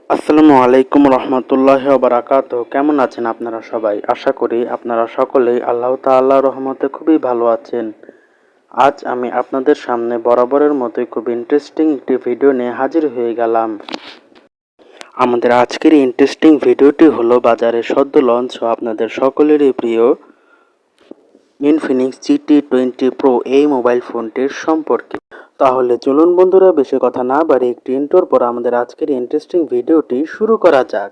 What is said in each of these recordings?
আসসালামু আলাইকুম রহমতুল্লাহি ওয়া বারাকাতুহু। কেমন আছেন আপনারা সবাই? আশা করি আপনারা সকলেই আল্লাহ তাআলার রহমতে খুবই ভালো আছেন। আজ আমি আপনাদের সামনে বরাবরের মতোই খুব ইন্টারেস্টিং একটি ভিডিও নিয়ে হাজির হয়ে গেলাম। আমাদের আজকের ইন্টারেস্টিং ভিডিওটি হলো বাজারে সদ্য লঞ্চ হওয়া আপনাদের সকলেরই প্রিয় ইনফিনিক্স GT20 Pro এই মোবাইল ফোনটির সম্পর্কে। তাহলে চলুন বন্ধুরা, বেশি কথা না বাড়িয়ে একটি ইন্ট্রোর পর আমাদের আজকের ইন্টারেস্টিং ভিডিওটি শুরু করা যাক।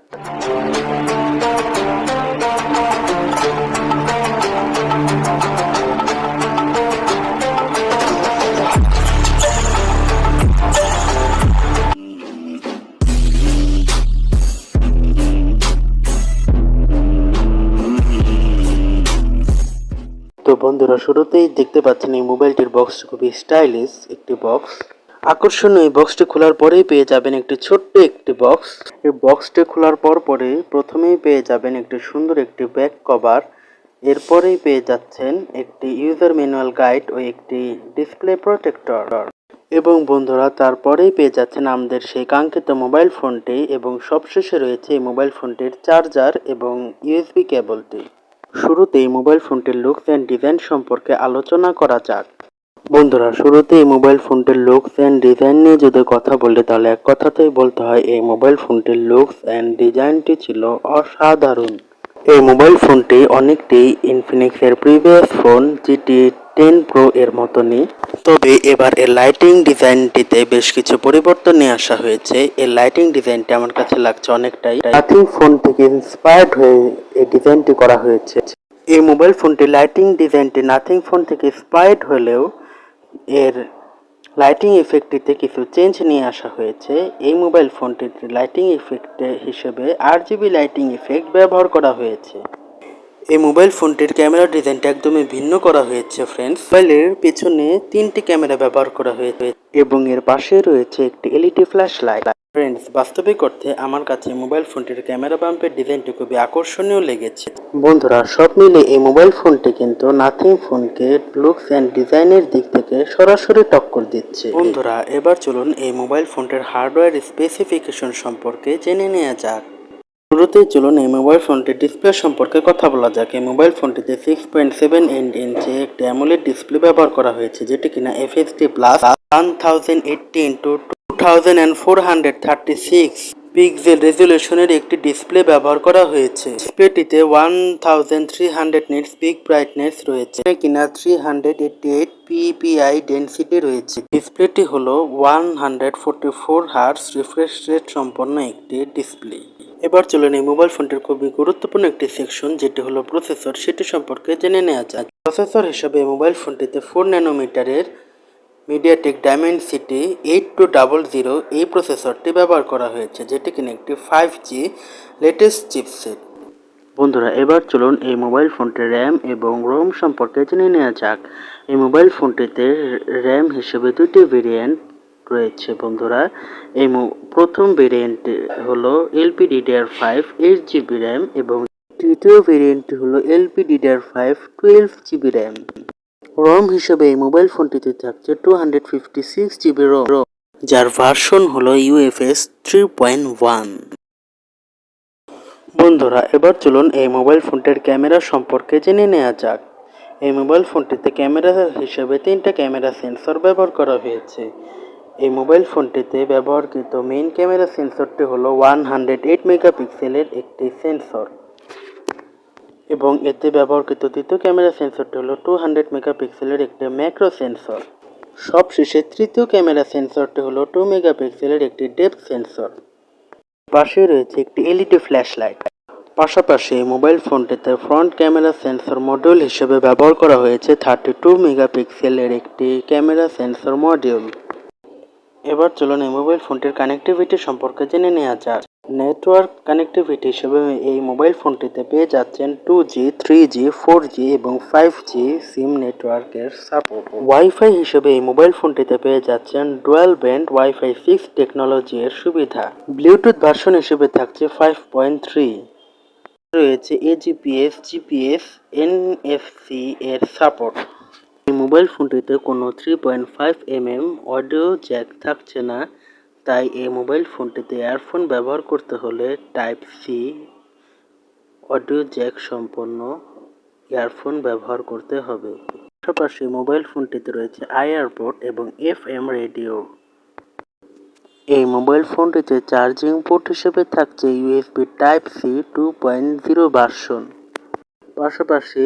তো বন্ধুরা, শুরুতেই দেখতে পাচ্ছেন এই মোবাইলটির বক্সটি খুবই স্টাইলিশ একটি বক্স। আকর্ষণীয় এই বক্সটি খোলার পরেই পেয়ে যাবেন একটি ছোট্ট একটি বক্স। এই বক্সটি খোলার পরে প্রথমেই পেয়ে যাবেন একটি সুন্দর একটি ব্যাক কভার। এরপরেই পেয়ে যাচ্ছেন একটি ইউজার ম্যানুয়াল গাইড ও একটি ডিসপ্লে প্রোটেক্টর। এবং বন্ধুরা, তারপরেই পেয়ে যাচ্ছেন আমাদের সেই কাঙ্ক্ষিত মোবাইল ফোনটি, এবং সবশেষে রয়েছে এই মোবাইল ফোনটির চার্জার এবং USB কেবলটি। শুরুতেই মোবাইল ফোনটির লুকস অ্যান্ড ডিজাইন সম্পর্কে আলোচনা করা যাক। বন্ধুরা, শুরুতেই মোবাইল ফোনটির লুকস অ্যান্ড ডিজাইন নিয়ে যদি কথা বলি, তাহলে এক কথাতেই বলতে হয় এই মোবাইল ফোনটির লুকস অ্যান্ড ডিজাইনটি ছিল অসাধারণ। এই মোবাইল ফোনটি অনেকটি ইনফিনিক্সের প্রিভিয়াস ফোন GT10 Pro এর মতনই, তবে এবার এর লাইটিং ডিজাইনটিতে বেশ কিছু পরিবর্তন নিয়ে আসা হয়েছে। এর লাইটিং ডিজাইনটি আমার কাছে লাগছে অনেকটাই নাথিং ফোন থেকে ইন্সপায়ার্ড হয়ে এই ডিজাইনটি করা হয়েছে। এই মোবাইল ফোনটি লাইটিং ডিজাইনটি নাথিং ফোন থেকে ইন্সপায়ার্ড হলেও এর লাইটিং ইফেক্টটিতে কিছু চেঞ্জ নিয়ে আসা হয়েছে। এই মোবাইল ফোনটির লাইটিং ইফেক্ট হিসেবে RGB লাইটিং ইফেক্ট ব্যবহার করা হয়েছে। এই মোবাইল ফোনটির ক্যামেরা ডিজাইনটা একদমই ভিন্ন করা হয়েছে ফ্রেন্ডস। মোবাইলের পেছনে 3টি ক্যামেরা ব্যবহার করা হয়েছে এবং এর পাশে রয়েছে একটি LED ফ্ল্যাশ লাইট। ফ্রেন্ডস, বাস্তবিক অর্থে আমার কাছে মোবাইল ফোনটির ক্যামেরা বাম্পের ডিজাইনটি খুবই আকর্ষণীয় লেগেছে। বন্ধুরা, সব মিলে এই মোবাইল ফোনটি কিন্তু নাথিং ফোনকে লুকস অ্যান্ড ডিজাইনের দিক থেকে সরাসরি টক্কর দিচ্ছে। বন্ধুরা, এবার চলুন এই মোবাইল ফোনটির হার্ডওয়্যার স্পেসিফিকেশন সম্পর্কে জেনে নেওয়া যাক। শুরুতেই চলুন এই মোবাইল ফোনটির ডিসপ্লে সম্পর্কে কথা বলা যাক। এই মোবাইল ফোনটিতে 6.7 ইঞ্চি একটি অ্যামোলেড ডিসপ্লে ব্যবহার করা হয়েছে, যেটি কিনা FHD+ 1080x2436 পিক্সেল রেজুলেশনের একটি ডিসপ্লে ব্যবহার করা হয়েছে। ডিসপ্লেটিতে 1300 নিটস পিক ব্রাইটনেস রয়েছে, কিনা 388 ppi ডেনসিটি রয়েছে। ডিসপ্লেটি হলো 144 হার্টজ রিফ্রেশ রেট সম্পন্ন একটি ডিসপ্লে। এবার চলুন এই মোবাইল ফোনটির খুবই গুরুত্বপূর্ণ একটি সেকশন, যেটি হলো প্রসেসর, সেটি সম্পর্কে জেনে নেওয়া যাক। প্রসেসর হিসেবে মোবাইল ফোনটিতে 4 ন্যানোমিটারের মিডিয়াটেক ডাইমেনসিটি 8200 এই প্রসেসরটি ব্যবহার করা হয়েছে, যেটি কিনা একটি 5G লেটেস্ট চিপসেট। বন্ধুরা, এবার চলুন এই মোবাইল ফোনটির র্যাম এবং রোম সম্পর্কে জেনে নেওয়া যাক। এই মোবাইল ফোনটিতে র্যাম হিসেবে 2টি ভেরিয়েন্ট রয়েছে বন্ধুরা। এই প্রথম ভেরিয়েন্ট হলো LPDDR5 8GB র্যাম এবং তৃতীয় ভেরিয়েন্টটি হলো LPDDR5 12GB র্যাম। রম হিসেবে এই মোবাইল ফোনটিতে থাকছে 256GB রম, যার ভার্সন হলো UFS 3.1। বন্ধুরা, এবার চলুন এই মোবাইল ফোনটির ক্যামেরা সম্পর্কে জেনে নেওয়া যাক। এই মোবাইল ফোনটিতে ক্যামেরা হিসেবে 3টা ক্যামেরা সেন্সর ব্যবহার করা হয়েছে। এই মোবাইল ফোনটিতে ব্যবহৃত মেইন ক্যামেরা সেন্সরটি হলো 108 মেগাপিক্সেলের একটি সেন্সর, এবং এতে ব্যবহৃত দ্বিতীয় ক্যামেরা সেন্সরটি হলো 200 মেগাপিক্সেলের একটি ম্যাক্রো সেন্সর। সবশেষে তৃতীয় ক্যামেরা সেন্সরটি হলো 2 মেগাপিক্সেলের একটি ডেপথ সেন্সর। পাশে রয়েছে একটি LED ফ্ল্যাশ লাইট। পাশাপাশি মোবাইল ফোনটিতে ফ্রন্ট ক্যামেরা সেন্সর মডিউল হিসেবে ব্যবহার করা হয়েছে 32 মেগাপিক্সেলের একটি ক্যামেরা সেন্সর মডিউল। এবার চলুন এই মোবাইল ফোনটির কানেক্টিভিটি সম্পর্কে জেনে নেওয়া যাক। নেটওয়ার্ক কানেক্টিভিটি হিসেবে এই মোবাইল ফোনটিতে পেয়ে যাচ্ছেন 2G, 3G, 4G এবং 5G সিম নেটওয়ার্কের সাপোর্ট। ওয়াইফাই হিসেবে এই মোবাইল ফোনটিতে পেয়ে যাচ্ছেন ডুয়াল ব্যান্ড ওয়াইফাই 6 টেকনোলজি এর সুবিধা। ব্লুটুথ ভার্সন হিসেবে থাকছে 5.3। রয়েছে AGPS, GPS, NFC এর সাপোর্ট। এই মোবাইল ফোনটিতে কোনো 3.5mm অডিও জ্যাক থাকছে না, তাই এই মোবাইল ফোনটিতে ইয়ারফোন ব্যবহার করতে হলে টাইপ সি অডিও জ্যাক সম্পন্ন ইয়ারফোন ব্যবহার করতে হবে। পাশাপাশি মোবাইল ফোনটিতে রয়েছে আইআর পোর্ট এবং এফএম রেডিও। এই মোবাইল ফোনটিতে চার্জিং পোর্ট হিসেবে থাকছে ইউএসবি টাইপ সি 2.0 ভার্সন। পাশাপাশি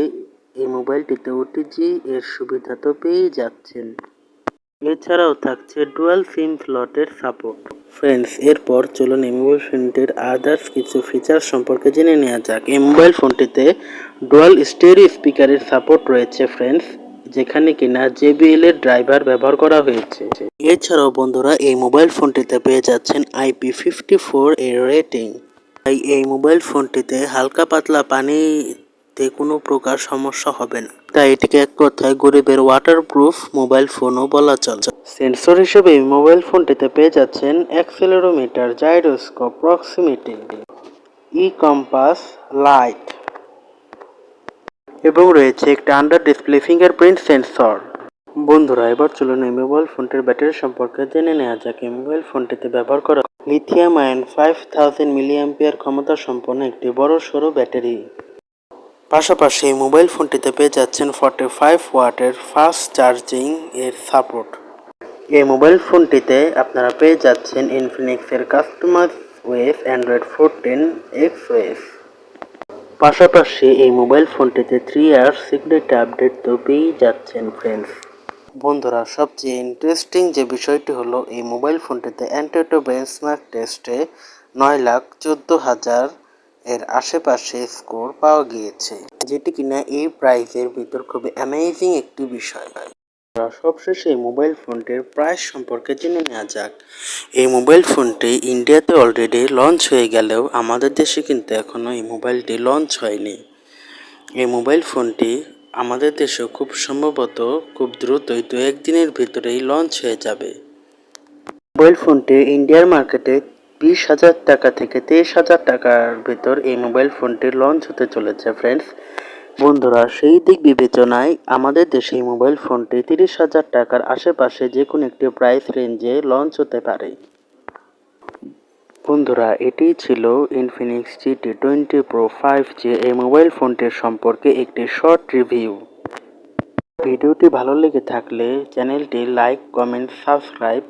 এই মোবাইলটিতে ওটিজি এর সুবিধা তো পেয়েই যাচ্ছেন। এছাড়াও থাকছে ডুয়াল সিম স্লটের সাপোর্ট। ফ্রেন্ডস, এরপর চলুন এই মোবাইল ফোনটির আদার্স কিছু ফিচার সম্পর্কে জেনে নেওয়া যাক। এই মোবাইল ফোনটিতে ডুয়াল স্টেরিও স্পিকারের সাপোর্ট রয়েছে ফ্রেন্ডস, যেখানে কিনা JBL এর ড্রাইভার ব্যবহার করা হয়েছে। এছাড়াও বন্ধুরা এই মোবাইল ফোনটিতে পেয়ে যাচ্ছেন IP54 এর রেটিং। তাই এই মোবাইল ফোনটিতে হালকা পাতলা পানিতে কোনো প্রকার সমস্যা হবে না। তাই এটিকে এক কথায় গরিবের ওয়াটারপ্রুফ মোবাইল ফোনও বলা চলে। সেন্সর হিসেবে এই মোবাইল ফোনটিতে পেয়ে যাচ্ছেন accelerometer, gyroscope, proximity, compass, light এবং রয়েছে একটা আন্ডার ডিসপ্লে ফিঙ্গারপ্রিন্ট সেন্সর। বন্ধুরা, এবার চলুন এই মোবাইল ফোনটির ব্যাটারি সম্পর্কে জেনে নেওয়া যাক। এই মোবাইল ফোনটিতে ব্যবহার করা লিথিয়াম আয়ন 5000 মিলিঅ্যাম্পিয়ার ক্ষমতা সম্পন্ন একটি বড় সড়ো ব্যাটারি। পাশাপাশি এই মোবাইল ফোনটিতে পেয়ে যাচ্ছেন 45 ওয়াটের ফাস্ট চার্জিং এর সাপোর্ট। এই মোবাইল ফোনটিতে আপনারা পেয়ে যাচ্ছেন ইনফিনিক্সের কাস্টমাইজ ওএস অ্যান্ড্রয়েড 14 XOS। পাশাপাশি এই মোবাইল ফোনটিতে 3 ইয়ার সিকিউরিটি আপডেট তো পেয়েই যাচ্ছেন ফ্রেন্ডস। বন্ধুরা, সবচেয়ে ইন্টারেস্টিং যে বিষয়টি হলো এই মোবাইল ফোনটিতে অ্যান্টিটো বেঞ্চমার্ক টেস্টে 9,14,000 এর আশেপাশে স্কোর পাওয়া গিয়েছে, যেটি কিনা এই প্রাইসের ভিতর খুবই অ্যামেজিং একটি বিষয়। সবশেষে এই মোবাইল ফোনটির প্রাইস সম্পর্কে জেনে নেওয়া যাক। এই মোবাইল ফোনটি ইন্ডিয়াতে অলরেডি লঞ্চ হয়ে গেলেও আমাদের দেশে কিন্তু এখনও এই মোবাইলটি লঞ্চ হয়নি। এই মোবাইল ফোনটি আমাদের দেশেও খুব সম্ভবত খুব দ্রুতই 2-1 দিনের ভিতরেই লঞ্চ হয়ে যাবে। মোবাইল ফোনটি ইন্ডিয়ার মার্কেটে 20,000 টাকা থেকে 23,000 টাকার ভিতর এই মোবাইল ফোনটি লঞ্চ হতে চলেছে ফ্রেন্ডস। বন্ধুরা, সেই দিক বিবেচনায় আমাদের দেশে এই মোবাইল ফোনটি 30,000 টাকার আশেপাশে যে কোনো একটি প্রাইস রেঞ্জে লঞ্চ হতে পারে। বন্ধুরা, এটিই ছিল ইনফিনিক্স GT20 Pro 5G এই মোবাইল ফোনটির সম্পর্কে একটি শর্ট রিভিউ। ভিডিওটি ভালো লেগে থাকলে চ্যানেলটি লাইক, কমেন্ট, সাবস্ক্রাইব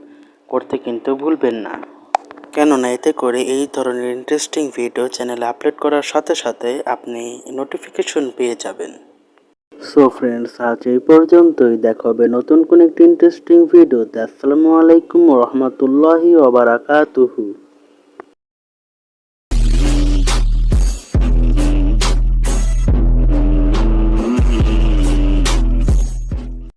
করতে কিন্তু ভুলবেন না, কেননা এতে করে এই ধরনের ইন্টারেস্টিং ভিডিও চ্যানেলে আপলোড করার সাথে সাথে আপনি নোটিফিকেশন পেয়ে যাবেন। সো ফ্রেন্ডস, আজ এই পর্যন্তই। দেখা হবে নতুন কোনো একটি ইন্টারেস্টিং ভিডিওতে। আসসালামু আলাইকুম ওয়া রাহমাতুল্লাহি ওয়া বারাকাতুহু।